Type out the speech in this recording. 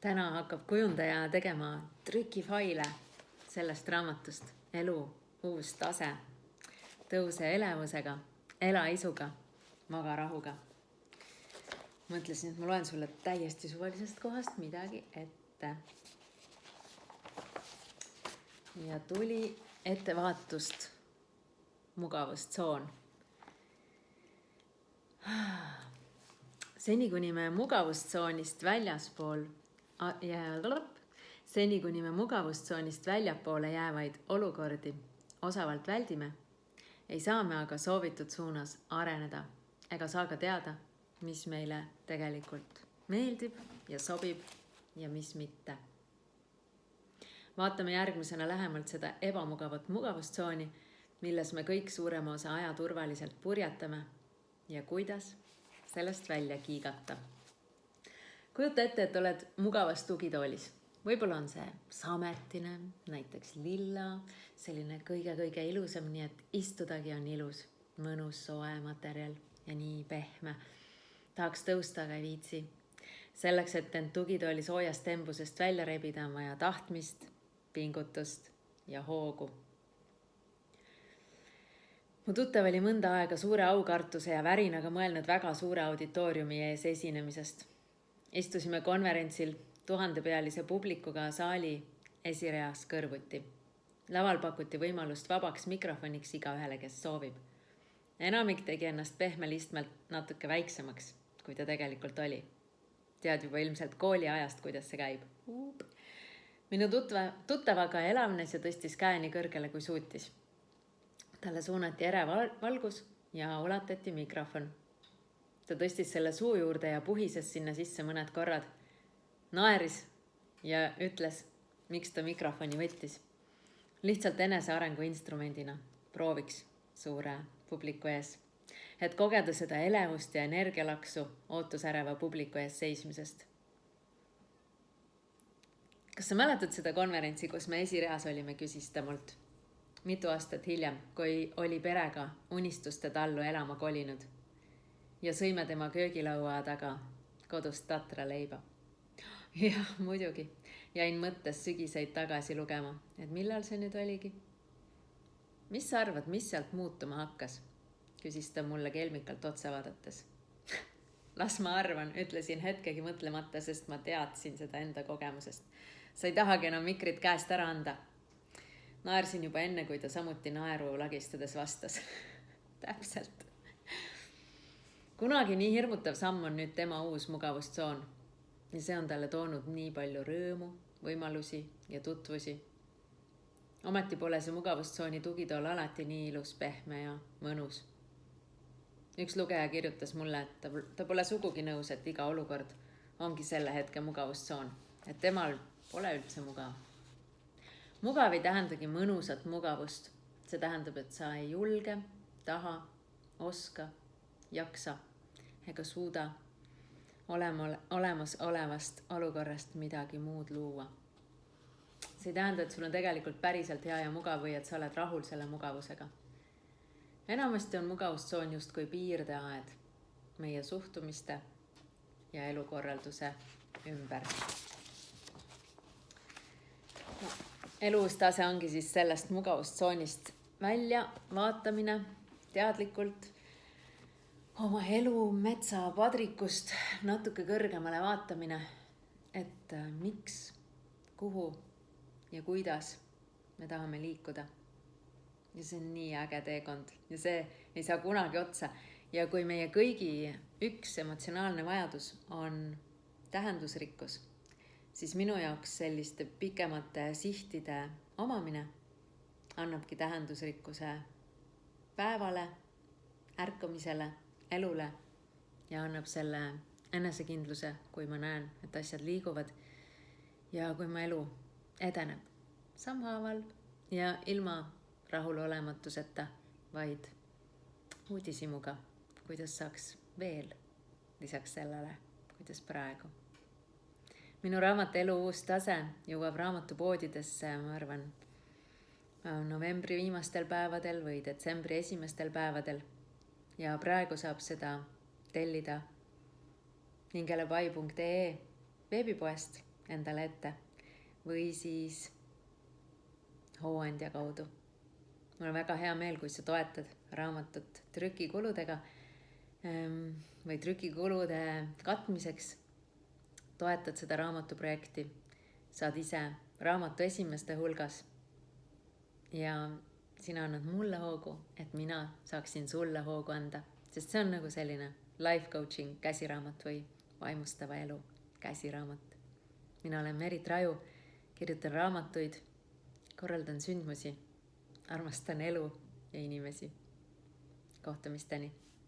Täna hakkab kujundaja tegema trükifaile sellest raamatust. Elu, uus tase, tõuse elevusega, ela isuga, maga rahuga. Mõtlesin, et ma loen sulle täiesti suvalisest kohast midagi ette. Ja tuli ettevaatust, mugavustsoon. Seni kuni me mugavustsoonist väljapoole jäävaid olukordi osavalt väldime, ei saa me aga soovitud suunas areneda ega saa ka teada, mis meile tegelikult meeldib ja sobib ja mis mitte. Vaatame järgmisena lähemalt seda ebamugavat mugavustsooni, milles me kõik suurema osa aja turvaliselt purjatame ja kuidas sellest välja kiigata. Kujuta ette, et oled mugavas tugitoolis. Võib-olla on see sametine, näiteks lilla, selline kõige ilusam, nii et istudagi on ilus, mõnus soe materjal ja nii pehme. Tahaks tõusta, aga ei viitsi. Selleks, et end tugitooli soojast embusest välja rebida, on vaja tahtmist, pingutust ja hoogu. Mu tuttav oli mõnda aega suure aukartuse ja värinaga mõelnud väga suure auditooriumi ees esinemisest. Istusime konverentsil 1000-pealise publikuga saali esireas kõrvuti. Laval pakuti võimalust vabaks mikrofoniks igaühele, kes soovib. Enamik tegi ennast pehmel istmelt natuke väiksemaks, kui ta tegelikult oli. Tead juba ilmselt kooli ajast, kuidas see käib. Minu tuttavaga elavnes ja tõstis käe nii kõrgele, kui suutis. Talle suunati ere valgus ja ulatati mikrofon. Ta tõstis selle suu juurde ja puhises sinna sisse mõned korrad. Naeris ja ütles, miks ta mikrofoni võttis. Lihtsalt enesearengu instrumendina prooviks suure publiku ees, et kogeda seda elevust ja energialaksu ootusäreva publiku ees seismisest. Kas sa mäletad seda konverentsi, kus me esireas olime, küsis ta mult? Mitu aastat hiljem, kui oli perega unistuste tallu elama kolinud ja sõime tema köögilaua taga kodust Tatra leiba. Jah, muidugi. Jäin mõttes sügiseid tagasi lugema, et millal see nüüd oligi? Mis sa arvad, mis sealt muutuma hakkas? Küsis ta mulle kelmikalt otsa vaadates. Las ma arvan, ütlesin hetkegi mõtlemata, sest ma teadsin seda enda kogemusest. Sa ei tahagi enam mikrit käest ära anda. Naersin juba enne, kui ta samuti naeru lagistades vastas. Täpselt. Kunagi nii hirmutav samm on nüüd tema uus mugavustsoon. Ja see on talle toonud nii palju rõõmu, võimalusi ja tutvusi. Ometi pole see mugavustsooni tugitool alati nii ilus, pehme ja mõnus. Üks lugeja kirjutas mulle, et ta pole sugugi nõus, et iga olukord ongi selle hetke mugavustsoon, et temal pole üldse mugav. Mugav ei tähendagi mõnusat mugavust. See tähendab, et sa ei julge, taha, oska, jaksa ega suuda olemas olevast olukorrast midagi muud luua. See ei tähenda, et sul on tegelikult päriselt hea ja mugav või et sa oled rahul selle mugavusega. Enamasti on mugavustsoon justkui piirdeaed meie suhtumiste ja elukorralduse ümber. Eluus tase ongi siis sellest mugavustsoonist välja vaatamine teadlikult oma elu metsa padrikust natuke kõrgemale vaatamine, et miks, kuhu ja kuidas me tahame liikuda. Ja see on nii äge teekond ja see ei saa kunagi otsa. Ja kui meie kõigi üks emotsionaalne vajadus on tähendusrikkus, siis minu jaoks selliste pikemate sihtide omamine annabki tähendusrikkuse päevale, ärkamisele, elule ja annab selle enesekindluse, kui ma näen, et asjad liiguvad ja kui ma elu edeneb sammhaaval ja ilma rahulolematuseta, vaid uudishimuga, kuidas saaks veel lisaks sellele, kuidas praegu. Minu raamat Elu uus tase jõuab raamatupoodidesse, ma arvan, novembri viimastel päevadel või detsembri esimestel päevadel. Ja praegu saab seda tellida hingelepai.ee veebipoest endale ette või siis hooandja kaudu. Mul on väga hea meel, kui sa toetad raamatut trükikuludega või trükikulude katmiseks. Toetad seda raamatuprojekti, saad ise raamatu esimeste hulgas ja sina annad mulle hoogu, et mina saaksin sulle hoogu anda, sest see on nagu selline life coaching käsiraamat või vaimustava elu käsiraamat. Mina olen Meri Traju, kirjutan raamatuid, korraldan sündmusi, armastan elu ja inimesi. Kohtumisteni!